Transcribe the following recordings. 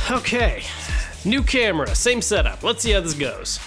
Okay, new camera, same setup. Let's see how this goes.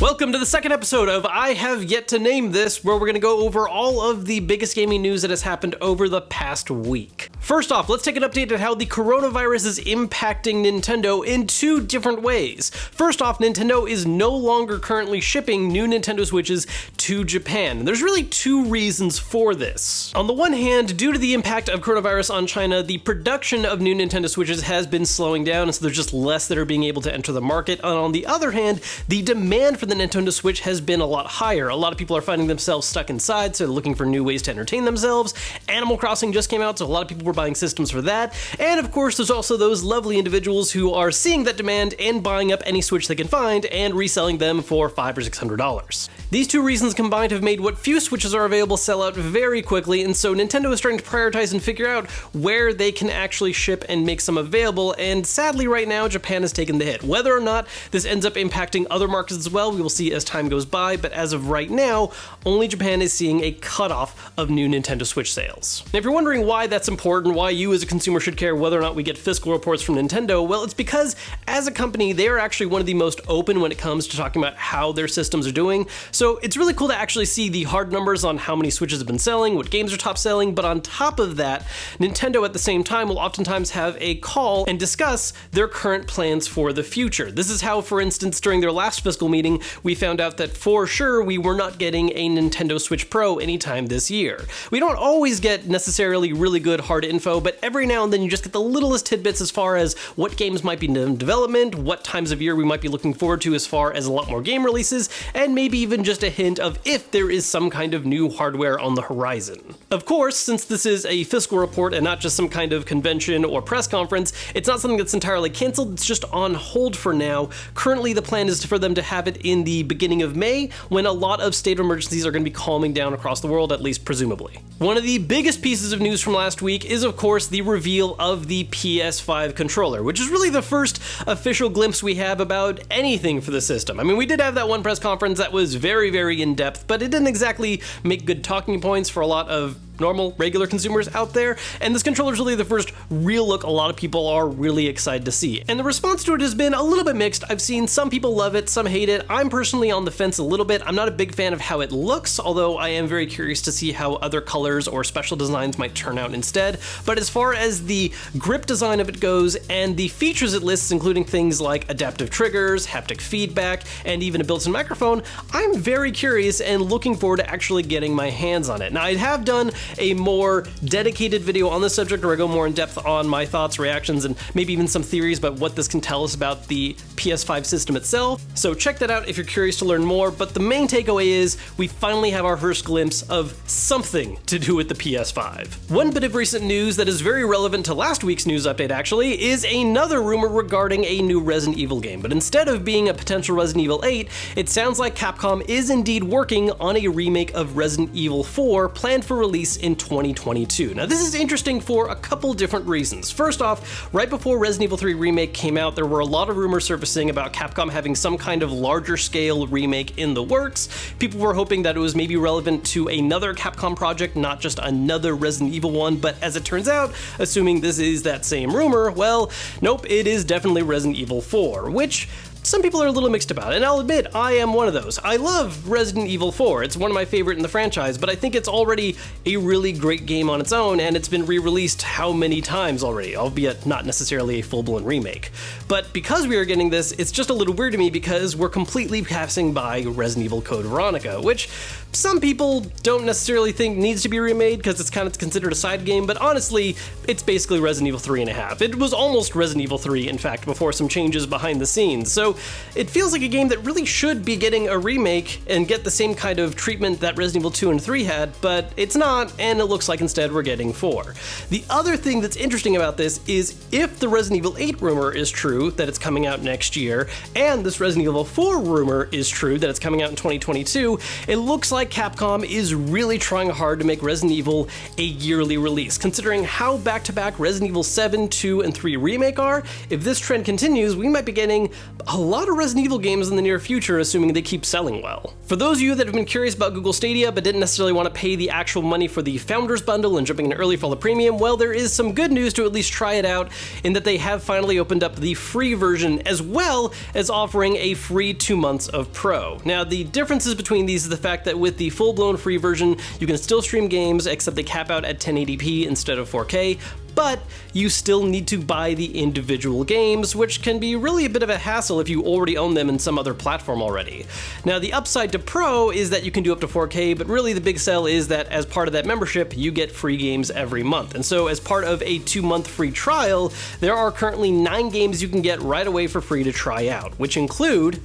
Welcome to the second episode of I Have Yet to Name This, where we're going to go over all of the biggest gaming news that has happened over the past week. First off, let's take an update on how the coronavirus is impacting Nintendo in two different ways. First off, Nintendo is no longer currently shipping new Nintendo Switches to Japan. And there's really two reasons for this. On the one hand, due to the impact of coronavirus on China, the production of new Nintendo Switches has been slowing down, and so there's just less that are being able to enter the market. And on the other hand, the demand for the Nintendo Switch has been a lot higher. A lot of people are finding themselves stuck inside, so they're looking for new ways to entertain themselves. Animal Crossing just came out, so a lot of people were buying systems for that. And of course, there's also those lovely individuals who are seeing that demand and buying up any Switch they can find and reselling them for $500 or $600. These two reasons combined have made what few Switches are available sell out very quickly, and so Nintendo is starting to prioritize and figure out where they can actually ship and make some available, and sadly right now, Japan has taken the hit. Whether or not this ends up impacting other markets as well, we will see as time goes by, but as of right now, only Japan is seeing a cutoff of new Nintendo Switch sales. Now, if you're wondering why that's important, why you as a consumer should care whether or not we get fiscal reports from Nintendo, well, it's because as a company, they are actually one of the most open when it comes to talking about how their systems are doing. So it's really cool to actually see the hard numbers on how many Switches have been selling, what games are top selling, but on top of that, Nintendo at the same time will oftentimes have a call and discuss their current plans for the future. This is how, for instance, during their last fiscal meeting, we found out that for sure we were not getting a Nintendo Switch Pro anytime this year. We don't always get necessarily really good hard info, but every now and then you just get the littlest tidbits as far as what games might be in development, what times of year we might be looking forward to as far as a lot more game releases, and maybe even just a hint of if there is some kind of new hardware on the horizon. Of course, since this is a fiscal report and not just some kind of convention or press conference, it's not something that's entirely canceled, it's just on hold for now. Currently, the plan is for them to have it in the beginning of May, when a lot of state of emergencies are going to be calming down across the world, at least presumably. One of the biggest pieces of news from last week is, of course, the reveal of the PS5 Controller, which is really the first official glimpse we have about anything for the system. I mean, we did have that one press conference that was very, very in-depth, but it didn't exactly make good talking points for a lot of normal, regular consumers out there, and this controller is really the first real look a lot of people are really excited to see. And the response to it has been a little bit mixed. I've seen some people love it, some hate it. I'm personally on the fence a little bit. I'm not a big fan of how it looks, although I am very curious to see how other colors or special designs might turn out instead. But as far as the grip design of it goes and the features it lists, including things like adaptive triggers, haptic feedback, and even a built-in microphone, I'm very curious and looking forward to actually getting my hands on it. Now, I have done a more dedicated video on this subject where I go more in depth on my thoughts, reactions, and maybe even some theories about what this can tell us about the PS5 system itself. So check that out if you're curious to learn more, but the main takeaway is we finally have our first glimpse of something to do with the PS5. One bit of recent news that is very relevant to last week's news update actually is another rumor regarding a new Resident Evil game, but instead of being a potential Resident Evil 8, it sounds like Capcom is indeed working on a remake of Resident Evil 4 planned for release in 2022. Now, this is interesting for a couple different reasons. First off, right before Resident Evil 3 Remake came out, there were a lot of rumors surfacing about Capcom having some kind of larger scale remake in the works. People were hoping that it was maybe relevant to another Capcom project, not just another Resident Evil one, but as it turns out, assuming this is that same rumor, well, nope, it is definitely Resident Evil 4, which some people are a little mixed about, and I'll admit, I am one of those. I love Resident Evil 4, it's one of my favorite in the franchise, but I think it's already a really great game on its own, and it's been re-released how many times already, albeit not necessarily a full-blown remake. But because we are getting this, it's just a little weird to me because we're completely passing by Resident Evil Code Veronica, which some people don't necessarily think needs to be remade because it's kind of considered a side game, but honestly, it's basically Resident Evil 3.5. It was almost Resident Evil 3, in fact, before some changes behind the scenes, so it feels like a game that really should be getting a remake and get the same kind of treatment that Resident Evil 2 and 3 had, but it's not, and it looks like instead we're getting 4. The other thing that's interesting about this is if the Resident Evil 8 rumor is true, that it's coming out next year, and this Resident Evil 4 rumor is true, that it's coming out in 2022, it looks like Capcom is really trying hard to make Resident Evil a yearly release. Considering how back-to-back Resident Evil 7, 2, and 3 Remake are, if this trend continues, we might be getting a lot of Resident Evil games in the near future, assuming they keep selling well. For those of you that have been curious about Google Stadia but didn't necessarily want to pay the actual money for the Founders Bundle and jumping in early for the premium, well, there is some good news to at least try it out in that they have finally opened up the free version as well as offering a free 2 months of Pro. Now, the differences between these is the fact that with the full-blown free version, you can still stream games, except they cap out at 1080p instead of 4K, but you still need to buy the individual games, which can be really a bit of a hassle if you already own them in some other platform already. Now, the upside to Pro is that you can do up to 4K, but really the big sell is that as part of that membership, you get free games every month. And so as part of a 2-month free trial, there are currently 9 games you can get right away for free to try out, which include,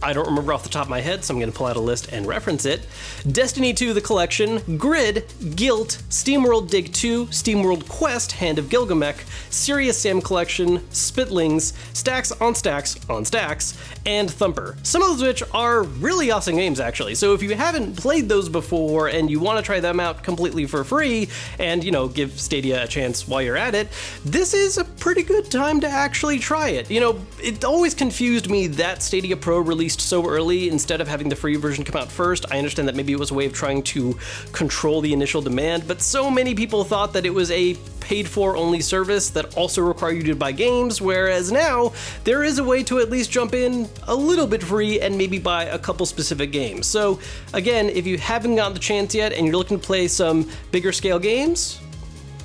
I don't remember off the top of my head, so I'm going to pull out a list and reference it: Destiny 2 The Collection, Grid, Guilt, SteamWorld Dig 2, SteamWorld Quest, Hand of Gilgamesh, Serious Sam Collection, Spitlings, Stacks on Stacks on Stacks, and Thumper. Some of those which are really awesome games, actually. So if you haven't played those before and you want to try them out completely for free and, you know, give Stadia a chance while you're at it, this is a pretty good time to actually try it. You know, it always confused me that Stadia Pro released so early instead of having the free version come out first. I understand that maybe it was a way of trying to control the initial demand, but so many people thought that it was a paid-for only service that also required you to buy games, whereas now there is a way to at least jump in a little bit free and maybe buy a couple specific games. So again, if you haven't gotten the chance yet and you're looking to play some bigger scale games,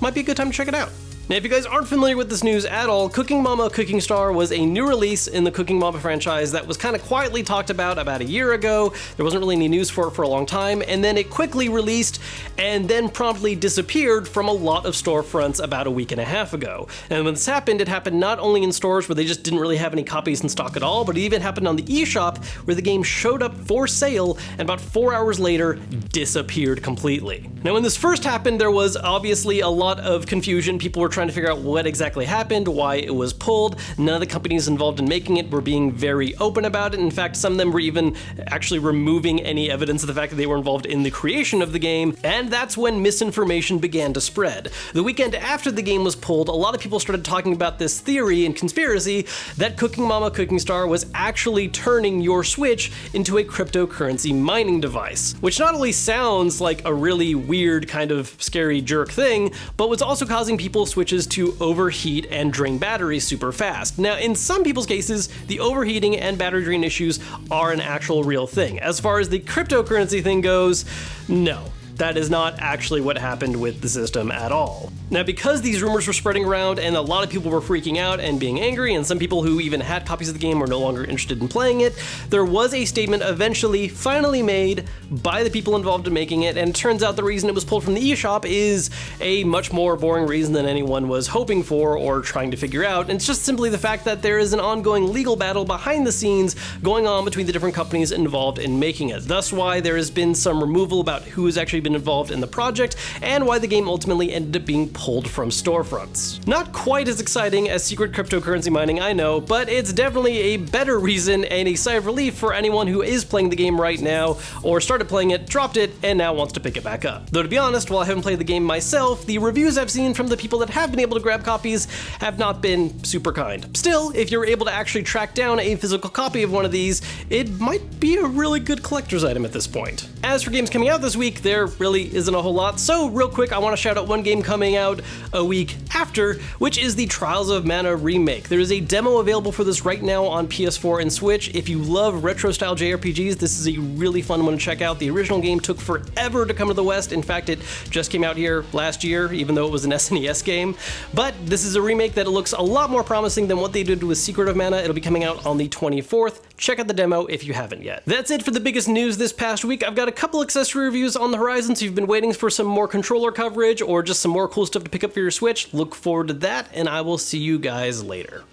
might be a good time to check it out. Now, if you guys aren't familiar with this news at all, Cooking Mama Cooking Star was a new release in the Cooking Mama franchise that was kind of quietly talked about a year ago. There wasn't really any news for it for a long time, and then it quickly released and then promptly disappeared from a lot of storefronts about a week and a half ago. And when this happened, it happened not only in stores where they just didn't really have any copies in stock at all, but it even happened on the eShop where the game showed up for sale and about 4 hours later disappeared completely. Now, when this first happened, there was obviously a lot of confusion. People were trying to figure out what exactly happened, why it was pulled. None of the companies involved in making it were being very open about it. In fact, some of them were even actually removing any evidence of the fact that they were involved in the creation of the game, and that's when misinformation began to spread. The weekend after the game was pulled, a lot of people started talking about this theory and conspiracy that Cooking Mama Cooking Star was actually turning your Switch into a cryptocurrency mining device, which not only sounds like a really weird kind of scary jerk thing, but was also causing people's Switches to overheat and drain batteries super fast. Now, in some people's cases, the overheating and battery drain issues are an actual real thing. As far as the cryptocurrency thing goes, no. That is not actually what happened with the system at all. Now, because these rumors were spreading around and a lot of people were freaking out and being angry, and some people who even had copies of the game were no longer interested in playing it, there was a statement eventually finally made by the people involved in making it, and it turns out the reason it was pulled from the eShop is a much more boring reason than anyone was hoping for or trying to figure out. And it's just simply the fact that there is an ongoing legal battle behind the scenes going on between the different companies involved in making it. Thus why there has been some removal about who has actually been involved in the project and why the game ultimately ended up being pulled from storefronts. Not quite as exciting as secret cryptocurrency mining, I know, but it's definitely a better reason and a sigh of relief for anyone who is playing the game right now or started playing it, dropped it, and now wants to pick it back up. Though to be honest, while I haven't played the game myself, the reviews I've seen from the people that have been able to grab copies have not been super kind. Still, if you're able to actually track down a physical copy of one of these, it might be a really good collector's item at this point. As for games coming out this week, there really isn't a whole lot, so real quick I want to shout out one game coming out a week after, which is the Trials of Mana remake. There is a demo available for this right now on PS4 and Switch. If you love retro style JRPGs, this is a really fun one to check out. The original game took forever to come to the West. In fact, it just came out here last year, even though it was an SNES game. But this is a remake that looks a lot more promising than what they did with Secret of Mana. It'll be coming out on the 24th. Check out the demo if you haven't yet. That's it for the biggest news this past week. I've got a couple accessory reviews on the horizon, so if you've been waiting for some more controller coverage or just some more cool stuff to pick up for your Switch, look forward to that, and I will see you guys later.